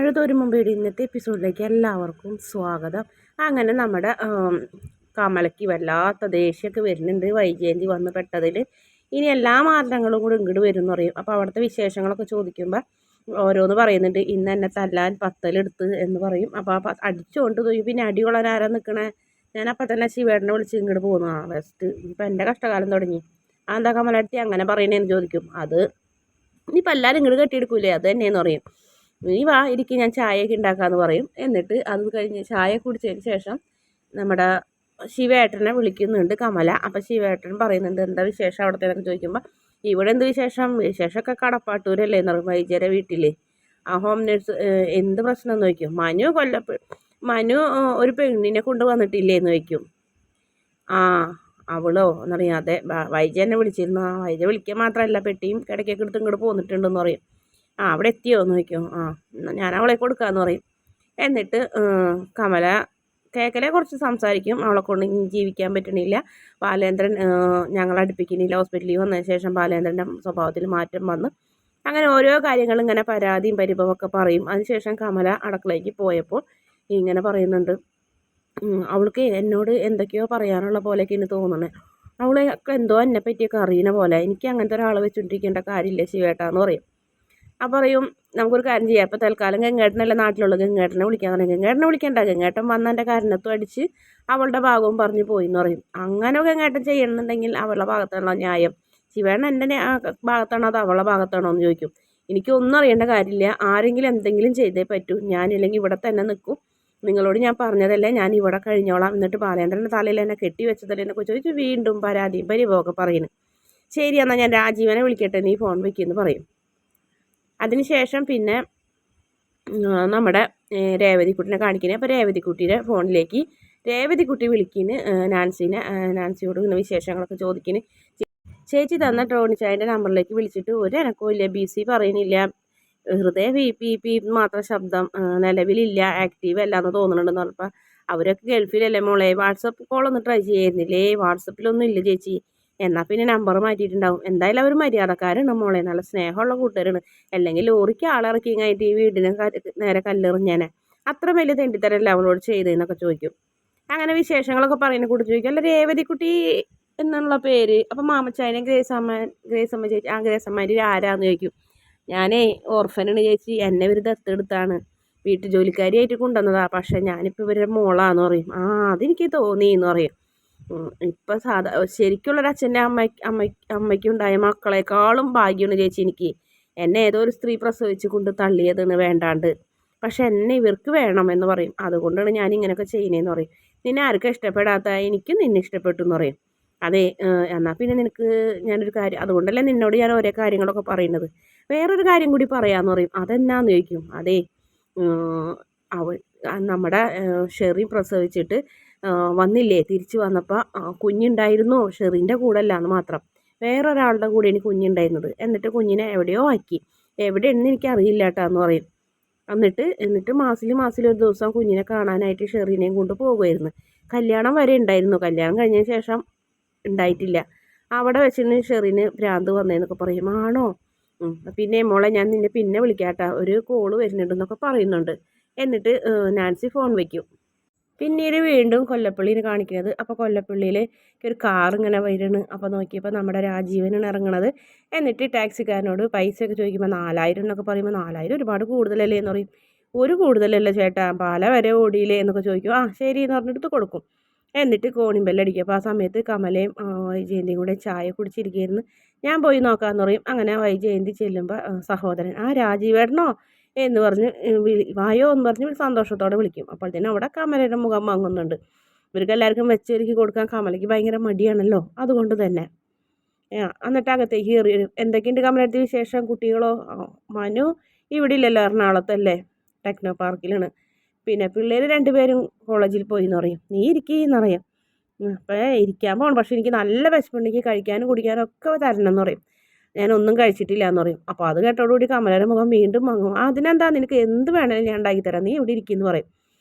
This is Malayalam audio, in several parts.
മഴതോരും മുമ്പേയുടെ ഇന്നത്തെ എപ്പിസോഡിലേക്ക് എല്ലാവർക്കും സ്വാഗതം. അങ്ങനെ നമ്മുടെ കമലയ്ക്ക് വല്ലാത്ത ദേഷ്യമൊക്കെ വരുന്നുണ്ട് വൈജയന്തി വന്ന് പെട്ടതിൽ. ഇനി എല്ലാ മാറ്റങ്ങളും കൂടി ഇങ്ങോട്ട് വരും എന്ന് പറയും. അപ്പോൾ അവിടുത്തെ വിശേഷങ്ങളൊക്കെ ചോദിക്കുമ്പോൾ ഓരോന്ന് പറയുന്നുണ്ട്. ഇന്ന് എന്നെ തല്ലാൻ പത്തലെടുത്ത് എന്ന് പറയും. അപ്പോൾ അടിച്ചുകൊണ്ട് പോയി. പിന്നെ അടി കൊള്ളാൻ ആരാ നിൽക്കണേ? ഞാൻ അപ്പം തന്നെ ശിവേട്ടനെ വിളിച്ച് ഇങ്ങോട്ട് പോകുന്നു. ബെസ്റ്റ്, ഇപ്പം എൻ്റെ കഷ്ടകാലം തുടങ്ങി. എന്താ കമലടുത്തി അങ്ങനെ പറയണേന്ന് ചോദിക്കും. അത് ഇനിയിപ്പോൾ എല്ലാവരും ഇങ്ങോട്ട് കെട്ടിയെടുക്കൂലേ, അത് തന്നെയെന്ന് പറയും. നീ വാ ഇരിക്കും, ഞാൻ ചായയൊക്കെ ഉണ്ടാക്കാമെന്ന് പറയും. എന്നിട്ട് അത് കഴിഞ്ഞ് ചായ കുടിച്ചതിന് ശേഷം നമ്മുടെ ശിവേട്ടനെ വിളിക്കുന്നുണ്ട് കമല. അപ്പം ശിവേട്ടൻ പറയുന്നുണ്ട് എന്താ വിശേഷം അവിടത്തേന്നൊക്കെ ചോദിക്കുമ്പോൾ ഇവിടെ എന്ത് വിശേഷം, വിശേഷമൊക്കെ കടപ്പാട്ടൂരല്ലേ എന്ന് പറയും, വൈദ്യരെ വീട്ടിൽ ആ ഹോം നേഴ്സ്. എന്ത് പ്രശ്നം എന്ന് ചോദിക്കും. മനു ഒരു പെണ്ണിനെ കൊണ്ട് വന്നിട്ടില്ലേന്ന് ചോദിക്കും. ആ അവളോ എന്നറിയാതെ വൈദ്യ എന്നെ വിളിച്ചിരുന്നു. ആ വൈദ്യ വിളിക്കാൻ മാത്രമല്ല പെട്ടിയും കിടക്കൊക്കെ എടുത്ത് ഇങ്ങോട്ട് പോന്നിട്ടുണ്ടെന്ന് പറയും. അവിടെ എത്തിയോ എന്ന് ചോദിക്കും. ഞാൻ അവളെ കൊടുക്കാമെന്ന് പറയും. എന്നിട്ട് കമല കേക്കലെ കുറച്ച് സംസാരിക്കും. അവളെ കൊണ്ട് ജീവിക്കാൻ പറ്റണില്ല, ബാലേന്ദ്രൻ ഞങ്ങൾ അടുപ്പിക്കുന്നില്ല. ഹോസ്പിറ്റലിൽ വന്നതിന് ശേഷം ബാലേന്ദ്രൻ്റെ സ്വഭാവത്തിൽ മാറ്റം വന്ന് അങ്ങനെ ഓരോ കാര്യങ്ങൾ ഇങ്ങനെ പരാതിയും പരിഭവമൊക്കെ പറയും. അതിനുശേഷം കമല അടുക്കളയ്ക്ക് പോയപ്പോൾ ഇങ്ങനെ പറയുന്നുണ്ട്, അവൾക്ക് എന്നോട് എന്തൊക്കെയോ പറയാനുള്ള പോലെയൊക്കെ എനിക്ക് തോന്നണേ. അവളൊക്കെ എന്തോ എന്നെ പറ്റിയൊക്കെ അറിയുന്ന പോലെ. എനിക്ക് അങ്ങനത്തെ ഒരാളെ വെച്ചുകൊണ്ടിരിക്കേണ്ട കാര്യമില്ല ശിവേട്ടാന്ന് പറയും. അപ്പോൾ പറയും നമുക്കൊരു കാര്യം ചെയ്യാം, അപ്പോൾ തൽക്കാലം ഗംഗേട്ടനല്ലേ നാട്ടിലുള്ളൂ, ഗംഗേട്ടനെ വിളിക്കാൻ പറയും. ഗംഗേട്ടനെ വിളിക്കേണ്ട, ഗംഗേട്ടൻ വന്ന് എൻ്റെ കാരണത്തും അടിച്ച് അവളുടെ ഭാഗവും പറഞ്ഞു പോയി എന്ന് പറയും. അങ്ങനെ ഗംഗേട്ടൻ ചെയ്യണമെന്നുണ്ടെങ്കിൽ അവളുടെ ഭാഗത്താണോ ന്യായം, ശിവേട്ടൻ എൻ്റെ ഭാഗത്താണോ അത് അവളുടെ ഭാഗത്താണോ എന്ന് ചോദിക്കും. എനിക്കൊന്നും അറിയേണ്ട കാര്യമില്ല, ആരെങ്കിലും എന്തെങ്കിലും ചെയ്തേ പറ്റൂ, ഞാനില്ലെങ്കിൽ ഇവിടെ തന്നെ നിൽക്കും. നിങ്ങളോട് ഞാൻ പറഞ്ഞതല്ലേ, ഞാൻ ഇവിടെ കഴിഞ്ഞോളാം. എന്നിട്ട് ബാലേന്ദ്രൻ്റെ തലയിൽ എന്നെ കെട്ടി വെച്ചതല്ലേ എന്നൊക്കെ ചോദിച്ചു വീണ്ടും പരാതിയും പരിഭവമൊക്കെ പറയുന്നു. ശരി എന്നാൽ ഞാൻ രാജീവനെ വിളിക്കട്ടെ, നീ ഫോൺ വയ്ക്കുമെന്ന് പറയും. അതിനുശേഷം പിന്നെ നമ്മുടെ രേവതിക്കുട്ടിനെ കാണിക്കുന്നത്. അപ്പോൾ രേവതിക്കുട്ടിയുടെ ഫോണിലേക്ക് രേവതിക്കുട്ടി വിളിക്കുന്നു നാൻസിയോട് ഇങ്ങനെ വിശേഷങ്ങളൊക്കെ ചോദിക്കുന്നു. ചേച്ചി തന്ന ടോണിച്ചായൻ്റെ നമ്പറിലേക്ക് വിളിച്ചിട്ട് ഒരു എനക്കവും ഇല്ല, ബിസി പറയുന്നില്ല, ഹൃദയ പി മാത്രം ശബ്ദം, നിലവിലില്ല, ആക്റ്റീവ് അല്ല എന്ന് തോന്നുന്നുണ്ടെന്ന് പറഞ്ഞപ്പോൾ അവരൊക്കെ ഗൾഫിലല്ലേ മോളെ, വാട്സപ്പ് കോളൊന്ന് ട്രൈ ചെയ്യുന്നില്ലേ? വാട്സപ്പിലൊന്നും ഇല്ല ചേച്ചി. എന്നാൽ പിന്നെ നമ്പർ മാറ്റിയിട്ടുണ്ടാവും. എന്തായാലും അവർ മര്യാദക്കാരാണ് മോളെ, നല്ല സ്നേഹമുള്ള കൂട്ടുകാരാണ്. അല്ലെങ്കിൽ ലോറിക്ക് ആളിറക്കി കഴിഞ്ഞിട്ട് ഈ വീടിന് നേരെ കല്ലെറിഞ്ഞേനെ. അത്ര വലിയ തെണ്ടിത്തരല്ല അവളോട് ചെയ്തതെന്നൊക്കെ ചോദിക്കും. അങ്ങനെ വിശേഷങ്ങളൊക്കെ പറയുന്ന കൂട്ടി ചോദിക്കും, അല്ല രേവതിക്കുട്ടി എന്നുള്ള പേര് അപ്പം മാമച്ചായനെ ഗ്രേസമ്മ ചേച്ചി, ആ ഗ്രേസമ്മേൻ്റെ ആരാന്ന് ചോദിക്കും. ഞാനേ ഓർഫനാണ് ചേച്ചി, എന്നെ ഇവർ ദത്തെടുത്താണ്, വീട്ടു ജോലിക്കാരിയായിട്ട് കൊണ്ടുവന്നതാ, പക്ഷെ ഞാനിപ്പോൾ ഇവരുടെ മോളാന്ന് പറയും. അതെനിക്ക് തോന്നിയെന്ന് പറയും. ഇപ്പം ശരിക്കുള്ളൊരു അച്ഛൻ്റെ അമ്മയ്ക്കുണ്ടായ മക്കളെക്കാളും ഭാഗ്യമാണ് ചേച്ചി എനിക്ക്. എന്നെ ഏതോ ഒരു സ്ത്രീ പ്രസവിച്ച് കൊണ്ട് തള്ളിയതെന്ന് വേണ്ടാണ്ട്, പക്ഷെ എന്നെ ഇവർക്ക് വേണമെന്ന് പറയും. അതുകൊണ്ടാണ് ഞാൻ ഇങ്ങനെയൊക്കെ ചെയ്യുന്നതെന്ന് പറയും. നിന്നെ ആർക്കും ഇഷ്ടപ്പെടാത്ത എനിക്കും നിന്നെ ഇഷ്ടപ്പെട്ടു എന്ന് പറയും. അതെ, എന്നാൽ പിന്നെ നിനക്ക് ഞാനൊരു കാര്യം, അതുകൊണ്ടല്ലേ നിന്നോട് ഞാൻ ഓരോ കാര്യങ്ങളൊക്കെ പറയുന്നത്, വേറൊരു കാര്യം കൂടി പറയാമെന്ന് പറയും. അതെന്നാന്ന് ചോദിക്കും. അതെ, അവൾ നമ്മുടെ ഷെറി പ്രസവിച്ചിട്ട് വന്നില്ലേ, തിരിച്ച് വന്നപ്പോൾ കുഞ്ഞുണ്ടായിരുന്നു, ഷെറിൻ്റെ കൂടെ അല്ലാന്ന് മാത്രം, വേറൊരാളുടെ കൂടെയാണ് കുഞ്ഞുണ്ടായിരുന്നത്. എന്നിട്ട് കുഞ്ഞിനെ എവിടെയോ ആക്കി, എവിടെയാണെന്ന് എനിക്ക് അറിയില്ല കേട്ടാന്ന് പറയും. എന്നിട്ട് മാസിൽ ഒരു ദിവസം കുഞ്ഞിനെ കാണാനായിട്ട് ഷെറിനെയും കൊണ്ട് പോകുമായിരുന്നു. കല്യാണം വരെ ഉണ്ടായിരുന്നു, കല്യാണം കഴിഞ്ഞതിന് ശേഷം ഉണ്ടായിട്ടില്ല. അവിടെ വെച്ചിട്ട് ഷെറിന് ഭ്രാന്ത് വന്നതെന്നൊക്കെ പറയും. ആണോ? പിന്നെ മോളെ ഞാൻ നിന്നെ പിന്നെ വിളിക്കാട്ടാ, ഒരു കോള് വരുന്നുണ്ടെന്നൊക്കെ പറയുന്നുണ്ട്. എന്നിട്ട് നാൻസി ഫോൺ വയ്ക്കും. പിന്നീട് വീണ്ടും കൊല്ലപ്പള്ളിനെ കാണിക്കുന്നത്. അപ്പോൾ കൊല്ലപ്പള്ളിയിൽ ഒരു കാർ ഇങ്ങനെ വരുന്നു. അപ്പോൾ നോക്കിയപ്പോൾ നമ്മുടെ രാജീവനാണ് ഇറങ്ങണത്. എന്നിട്ട് ടാക്സിക്കാരനോട് പൈസയൊക്കെ ചോദിക്കുമ്പോൾ 4000 എന്നൊക്കെ പറയുമ്പോൾ 4000 ഒരുപാട് കൂടുതലല്ലേ എന്ന് പറയും. ഒരു കൂടുതലല്ല ചേട്ടാ, പാല വരെ ഓടിയില്ലേ എന്നൊക്കെ ചോദിക്കും. ശരി എന്ന് പറഞ്ഞിട്ട് കൊടുക്കും. എന്നിട്ട് കോണിമ്പെല്ലടിക്കും. അപ്പോൾ ആ സമയത്ത് കമലയും വൈജയന്തിയും കൂടെ ചായ കുടിച്ചിരിക്കുകയായിരുന്നു. ഞാൻ പോയി നോക്കാമെന്ന് പറയും. അങ്ങനെ വൈജയന്തി ചെല്ലുമ്പോൾ സഹോദരൻ രാജീവേട്ടനോ എന്ന് പറഞ്ഞ് വായോ എന്ന് പറഞ്ഞ് സന്തോഷത്തോടെ വിളിക്കും. അപ്പോൾ തന്നെ അവിടെ കമലയുടെ മുഖം വാങ്ങുന്നുണ്ട്. ഇവർക്ക് എല്ലാവർക്കും വെച്ചൊരുക്കി കൊടുക്കാൻ കമലയ്ക്ക് ഭയങ്കര മടിയാണല്ലോ, അതുകൊണ്ട് തന്നെ. എന്നിട്ട് അകത്തേക്ക് കയറി വരും. എന്തൊക്കെയുണ്ട് കമലയുടെ വിശേഷം? കുട്ടികളോ? മനു ഇവിടെ ഇല്ലല്ലോ, എറണാകുളത്തല്ലേ, ടെക്നോ പാർക്കിലാണ്. പിന്നെ പിള്ളേർ 2 പേരും കോളേജിൽ പോയി എന്ന് പറയും. നീ ഇരിക്കുന്നറിയാം. അപ്പോൾ ഇരിക്കാൻ പോകണം, പക്ഷെ എനിക്ക് നല്ല വിശപ്പുണ്ടെങ്കിൽ കഴിക്കാനും കുടിക്കാനും ഒക്കെ തരണം എന്ന് പറയും. ഞാനൊന്നും കഴിച്ചിട്ടില്ല എന്ന് പറയും. അപ്പോൾ അത് കേട്ടോടുകൂടി കമലയുടെ മുഖം വീണ്ടും വാങ്ങും. അതിനെന്താ, നിനക്ക് എന്ത് വേണമെങ്കിലും ഞാൻ ഉണ്ടാക്കി തരാം, നീ ഇവിടെ ഇരിക്കുമെന്ന് പറയും.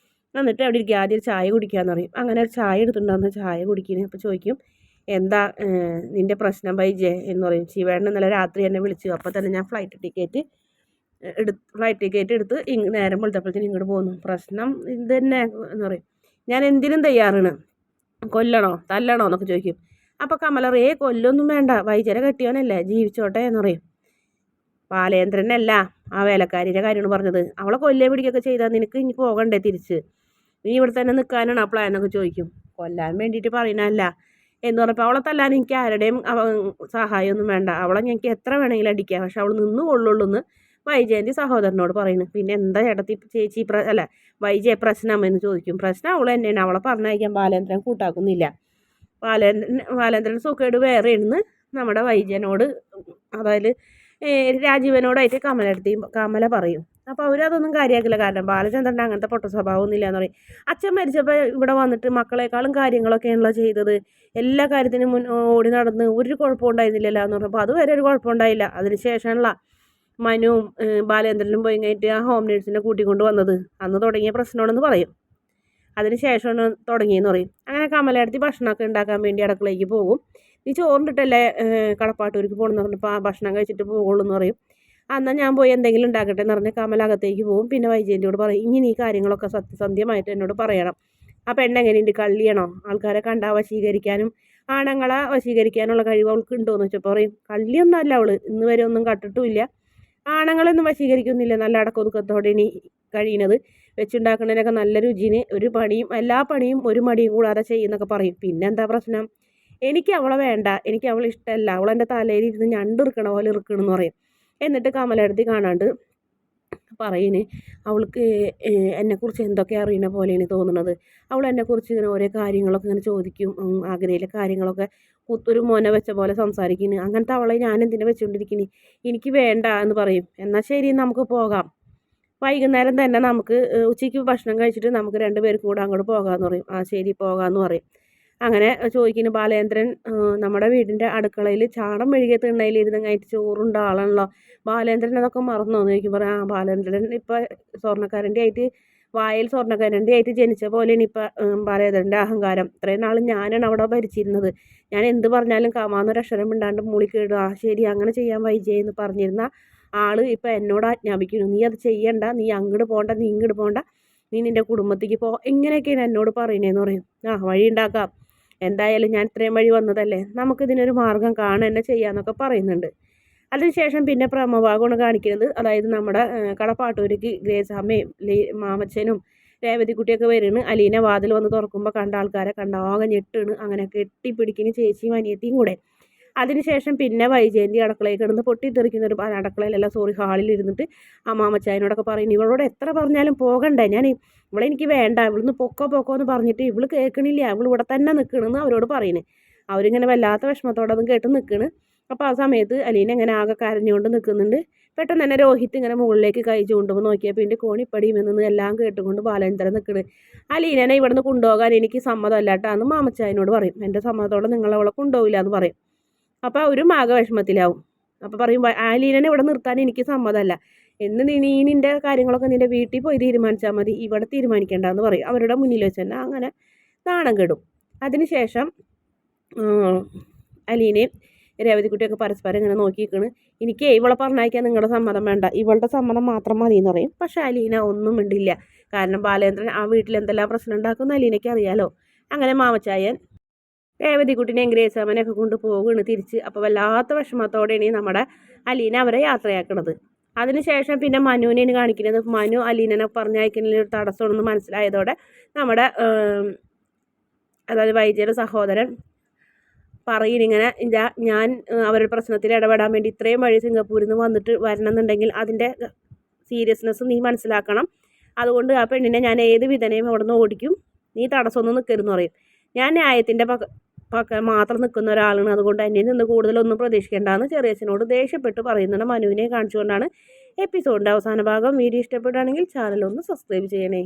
എന്നിട്ട് അവിടെ ഇരിക്കുക, ആദ്യം ചായ കുടിക്കാമെന്ന് പറയും. അങ്ങനെ ഒരു ചായ എടുത്തിട്ടുണ്ടാകുന്ന ചായ കുടിക്കുന്നത്. അപ്പോൾ ചോദിക്കും, എന്താ നിൻ്റെ പ്രശ്നം വൈജയ് എന്ന് പറയും. ശിവേണ്ണൻ ഇന്നലെ രാത്രി എന്നെ വിളിച്ചു, അപ്പോൾ തന്നെ ഞാൻ ഫ്ലൈറ്റ് ടിക്കറ്റ് ഫ്ലൈറ്റ് ടിക്കറ്റ് എടുത്ത് നേരം വെളുത്തപ്പോഴത്തേന് ഇങ്ങോട്ട് പോന്നു. പ്രശ്നം ഇത് തന്നെ എന്ന് പറയും. ഞാൻ എന്തിനും തയ്യാറാണ്, കൊല്ലണോ തല്ലണോ എന്നൊക്കെ ചോദിക്കും. അപ്പോൾ കമല കൊല്ലൊന്നും വേണ്ട, വൈദ്യരെ കെട്ടിയോനല്ലേ, ജീവിച്ചോട്ടെ എന്ന് പറയും. ബാലേന്ദ്രനല്ല ആ വേലക്കാരിയുടെ കാര്യമാണ് പറഞ്ഞത്. അവളെ കൊല്ലേ പിടിക്കുകയൊക്കെ ചെയ്താൽ നിനക്ക് ഇനി പോകണ്ടേ തിരിച്ച്, നീ ഇവിടെ തന്നെ നിൽക്കാനാണ് ആ പ്ലാൻ എന്നൊക്കെ ചോദിക്കും. കൊല്ലാൻ വേണ്ടിയിട്ട് പറയുന്നതല്ല എന്ന് പറഞ്ഞപ്പോൾ അവളെ തല്ലാൻ എനിക്ക് ആരുടെയും സഹായമൊന്നും വേണ്ട, അവളെ ഞങ്ങൾക്ക് എത്ര വേണമെങ്കിലും അടിക്കാം, പക്ഷെ അവൾ നിന്ന് കൊള്ളുള്ളൂ എന്ന് വൈജയന്തി സഹോദരനോട് പറയുന്നു. പിന്നെ എന്താ ചേട്ടത്തി ചേച്ചി അല്ല വൈജയ പ്രശ്നമെന്ന് ചോദിക്കും. പ്രശ്നം അവൾ തന്നെയാണ്, അവളെ പറഞ്ഞയക്കാൻ ബാലേന്ദ്രൻ കൂട്ടാക്കുന്നില്ല. ബാലേന്ദ്രൻ സുഖേട് വേറെ ഇരുന്ന് നമ്മുടെ വൈജയനോട്, അതായത് രാജീവനോടായിട്ട് കമല പറയും. അപ്പോൾ അവരതൊന്നും കാര്യമാക്കില്ല, കാരണം ബാലചന്ദ്രൻ്റെ അങ്ങനത്തെ പൊട്ട സ്വഭാവമൊന്നുമില്ല എന്ന് പറയും. അച്ഛൻ മരിച്ചപ്പോൾ ഇവിടെ വന്നിട്ട് മക്കളെക്കാളും കാര്യങ്ങളൊക്കെയാണല്ലോ ചെയ്തത്, എല്ലാ കാര്യത്തിനും ഓടി നടന്ന് ഒരു കുഴപ്പമുണ്ടായിരുന്നില്ലല്ലോ എന്ന് പറഞ്ഞപ്പോൾ അതുവരെ ഒരു കുഴപ്പമുണ്ടായില്ല. അതിന് ശേഷമുള്ള മനുവും ബാലേന്ദ്രനും പോയി കഴിഞ്ഞിട്ട് ആ ഹോം നേഴ്സിനെ കൂട്ടിക്കൊണ്ട് വന്നത് അന്ന് തുടങ്ങിയ പ്രശ്നമാണെന്ന് പറയും. അതിന് ശേഷമാണ് തുടങ്ങിയെന്ന് പറയും. അങ്ങനെ കമലയെടുത്ത് ഭക്ഷണമൊക്കെ ഉണ്ടാക്കാൻ വേണ്ടി അടുക്കളയ്ക്ക് പോകും. നീ ചോറിട്ടിട്ടല്ലേ കടപ്പാട്ടൂർക്ക് പോകണമെന്ന് പറഞ്ഞപ്പോൾ ആ ഭക്ഷണം കഴിച്ചിട്ട് പോകുള്ളൂ എന്ന് പറയും. എന്നാൽ ഞാൻ പോയി എന്തെങ്കിലും ഉണ്ടാക്കട്ടെ എന്ന് പറഞ്ഞ് കമല അകത്തേക്ക് പോകും. പിന്നെ വൈജയന്തിയോട് പറയും, ഇനി ഈ കാര്യങ്ങളൊക്കെ സത്യസന്ധ്യമായിട്ട് എന്നോട് പറയണം. ആ പെണ്ണെങ്ങനെയുണ്ട്, കള്ളിയാണോ, ആൾക്കാരെ കണ്ടാൽ വശീകരിക്കാനും ആണുങ്ങളെ വശീകരിക്കാനുള്ള കഴിവ് അവൾക്ക് ഉണ്ടോയെന്ന് വെച്ചപ്പോൾ പറയും, കള്ളിയൊന്നും അല്ല അവൾ, ഇന്ന് വരെ ഒന്നും കട്ടിട്ടുമില്ല, ആണുങ്ങളൊന്നും വശീകരിക്കുന്നില്ല, നല്ല അടക്കൊതുക്കത്തോടെ ഇനി കഴിയുന്നത്, വെച്ചുണ്ടാക്കുന്നതിനൊക്കെ നല്ല രുചിന് ഒരു പണിയും എല്ലാ പണിയും ഒരു മടിയും കൂടാതെ ചെയ്യുന്നൊക്കെ പറയും. പിന്നെന്താ പ്രശ്നം, എനിക്ക് അവളെ വേണ്ട, എനിക്ക് അവളെ ഇഷ്ടമല്ല, അവളെൻ്റെ തലയിൽ ഇരുന്ന് ഞണ്ടിറുക്കണ പോലെ ഇറുക്കണമെന്ന് പറയും. എന്നിട്ട് കമലടുത്ത് കാണാണ്ട് പറയുന്നു, അവൾക്ക് എന്നെക്കുറിച്ച് എന്തൊക്കെ അറിയുന്ന പോലെയാണ് തോന്നുന്നത്, അവൾ എന്നെക്കുറിച്ച് ഇങ്ങനെ ഓരോ കാര്യങ്ങളൊക്കെ ഇങ്ങനെ ചോദിക്കും, ആഗ്രഹയിലെ കാര്യങ്ങളൊക്കെ കുത്തൊരു മോനെ വെച്ച പോലെ സംസാരിക്കുന്നു, അങ്ങനത്തെ അവളെ ഞാൻ എന്തിനാ വെച്ചുകൊണ്ടിരിക്കുന്നു, എനിക്ക് വേണ്ട എന്ന് പറയും. എന്നാൽ ശരി നമുക്ക് പോകാം, വൈകുന്നേരം തന്നെ നമുക്ക് ഉച്ചയ്ക്ക് ഭക്ഷണം കഴിച്ചിട്ട് നമുക്ക് 2 പേർക്കും കൂടെ അങ്ങോട്ട് പോകാമെന്ന് പറയും. ആ ശരി പോകാമെന്ന് പറയും. അങ്ങനെ ചോദിക്കുന്നു ബാലേന്ദ്രൻ നമ്മുടെ വീടിൻ്റെ അടുക്കളയിൽ ചാണം മെഴുകിയ തിണ്ണയിൽ ഇരുന്നങ്ങായിട്ട് ചോറുണ്ട ആളാണല്ലോ, ബാലേന്ദ്രൻ അതൊക്കെ മറന്നോ എന്ന് ചോദിക്കുമ്പോൾ ആ ബാലേന്ദ്രൻ ഇപ്പോൾ സ്വർണ്ണക്കാരൻ്റെ ആയിട്ട് വായിൽ സ്വർണ്ണക്കാരൻ്റെ ആയിട്ട് ജനിച്ച പോലെയാണ് ഇപ്പം ബാലേന്ദ്രൻ്റെ അഹങ്കാരം. ഇത്രയും നാൾ ഞാനാണ് അവിടെ ഭരിച്ചിരുന്നത്, ഞാൻ എന്ത് പറഞ്ഞാലും കമാന്നൊരു അക്ഷരം മിണ്ടാണ്ട് മൂളിക്കേടും ആ ശരി അങ്ങനെ ചെയ്യാൻ വൈജയെന്ന് പറഞ്ഞിരുന്ന ആൾ ഇപ്പം എന്നോട് ആജ്ഞാപിക്കുന്നു, നീ അത് ചെയ്യണ്ട, നീ അങ്ങോട്ട് പോകണ്ട, നീ ഇങ്ങോട്ട് പോകണ്ട, നീ നിൻ്റെ കുടുംബത്തേക്ക് പോ, ഇങ്ങനെയൊക്കെയാണ് എന്നോട് പറയുന്നതെന്ന് പറയും. ആ വഴി ഉണ്ടാക്കാം, എന്തായാലും ഞാൻ ഇത്രയും വഴി വന്നതല്ലേ, നമുക്കിതിനൊരു മാർഗം കാണുക തന്നെ ചെയ്യാമെന്നൊക്കെ പറയുന്നുണ്ട്. അതിനുശേഷം പിന്നെ പ്രമഭാഗമാണ് കാണിക്കുന്നത്. അതായത് നമ്മുടെ കടപ്പാട്ടൂർക്ക് ഗ്രേസാമ്മയും മാമച്ചനും രേവതിക്കുട്ടിയൊക്കെ വരുന്നു. അലീന വാതിൽ വന്ന് തുറക്കുമ്പോൾ കണ്ട ആൾക്കാരെ കണ്ടാകെ ഞെട്ടാണ്, അങ്ങനെ കെട്ടിപ്പിടിക്കുന്ന ചേച്ചിയും അനിയത്തിയും കൂടെ. അതിനുശേഷം പിന്നെ വൈജയന്തി അടുക്കളയിൽ കിടന്ന് പൊട്ടിത്തെറിക്കുന്ന ഒരു അടുക്കളയിലല്ല ഹാളിൽ ഇരുന്നിട്ട് അമ്മാമച്ചായനോടൊക്കെ പറയുന്നു, ഇവളോട് എത്ര പറഞ്ഞാലും പോകണ്ടേ, ഞാൻ ഇവളെ എനിക്ക് വേണ്ട, ഇവിടുന്ന് പൊക്കോ എന്ന് പറഞ്ഞിട്ട് ഇവള് കേൾക്കണില്ല, അവൾ ഇവിടെ തന്നെ നിൽക്കണമെന്ന് അവരോട് പറയുന്നത്. അവരിങ്ങനെ വല്ലാത്ത വിഷമത്തോടെ അതും കേട്ട് നിൽക്കണ്. അപ്പോൾ ആ സമയത്ത് അലീന ഇങ്ങനെ ആകെ കരഞ്ഞുകൊണ്ട് നിൽക്കുന്നുണ്ട്. പെട്ടെന്ന് തന്നെ രോഹിത് ഇങ്ങനെ മുകളിലേക്ക് കൈ ചൂണ്ടുമ്പോൾ നോക്കിയപ്പോൾ പിന്നെ കോണിപ്പടിയും നിന്ന് എല്ലാം കേട്ടുകൊണ്ട് ബാലേന്ദ്രൻ നിൽക്കുന്നത്. അലീനനെ ഇവിടുന്ന് കൊണ്ടുപോകാൻ എനിക്ക് സമ്മതമല്ല കേട്ടോ എന്ന് മാമച്ചായനോട് പറയും. എൻ്റെ സമ്മതത്തോടെ നിങ്ങളവളെ കൊണ്ടുപോകില്ല എന്ന് പറയും. അപ്പോൾ അവരും ആകെ വിഷമത്തിലാവും. അപ്പോൾ പറയും, അലീനനെ ഇവിടെ നിർത്താൻ എനിക്ക് സമ്മതമല്ല, എന്ന് നീ നിൻ്റെ കാര്യങ്ങളൊക്കെ നിൻ്റെ വീട്ടിൽ പോയി തീരുമാനിച്ചാൽ മതി, ഇവിടെ തീരുമാനിക്കേണ്ടെന്ന് പറയും. അവരുടെ മുന്നിൽ വെച്ച് തന്നെ അങ്ങനെ നാണം കെടും. അതിനുശേഷം അലീനയും രേവതിക്കുട്ടിയൊക്കെ പരസ്പരം ഇങ്ങനെ നോക്കിയിരിക്കണ്. എനിക്ക് ഇവളെ പറഞ്ഞയക്കാൻ നിങ്ങളുടെ സമ്മതം വേണ്ട, ഇവളുടെ സമ്മതം മാത്രം മതി എന്ന് പറയും. പക്ഷേ അലീന ഒന്നും മിണ്ടില്ല, കാരണം ബാലേന്ദ്രൻ ആ വീട്ടിൽ എന്തെല്ലാം പ്രശ്നം ഉണ്ടാക്കുന്ന അലീനയ്ക്ക് അറിയാലോ. അങ്ങനെ മാമച്ചായൻ രേവതിക്കുട്ടിനെയും ഗ്രേസാമനെയൊക്കെ കൊണ്ട് പോകുകയാണ് തിരിച്ച്. അപ്പോൾ വല്ലാത്ത വിഷമത്തോടെയാണ് നമ്മുടെ അലീന അവരെ യാത്രയാക്കണത്. അതിനുശേഷം പിന്നെ മനുവിനെയാണ് കാണിക്കുന്നത്. മനു അലീനനെ പറഞ്ഞയക്കുന്നതിൽ ഒരു തടസ്സമാണെന്ന് മനസ്സിലായതോടെ നമ്മുടെ അതായത് വൈദ്യയുടെ സഹോദരൻ പറയുന്നിങ്ങനെ, ഞാൻ അവരുടെ പ്രശ്നത്തിൽ ഇടപെടാൻ വേണ്ടി ഇത്രയും വഴി സിംഗപ്പൂരിൽ നിന്ന് വന്നിട്ട് വരണമെന്നുണ്ടെങ്കിൽ അതിൻ്റെ സീരിയസ്നെസ് നീ മനസ്സിലാക്കണം, അതുകൊണ്ട് ആ പെണ്ണിനെ ഞാൻ ഏത് വിധനയും അവിടെ നിന്ന് ഓടിക്കും, നീ തടസ്സമൊന്നും നിൽക്കരുതെന്ന് പറയും. ഞാൻ ന്യായത്തിൻ്റെ മാത്രം നിൽക്കുന്ന ഒരാളാണ്, അതുകൊണ്ട് എന്നിൽ നിന്ന് കൂടുതലൊന്നും പ്രതീക്ഷിക്കേണ്ടെന്ന് ചെറിയച്ഛനോട് ദേഷ്യപ്പെട്ട് പറയുന്നുണ്ട്. മനുവിനെ കാണിച്ചുകൊണ്ടാണ് എപ്പിസോഡിൻ്റെ അവസാന ഭാഗം. വീഡിയോ ഇഷ്ടപ്പെടുകയാണെങ്കിൽ ചാനലൊന്ന് സബ്സ്ക്രൈബ് ചെയ്യണേ.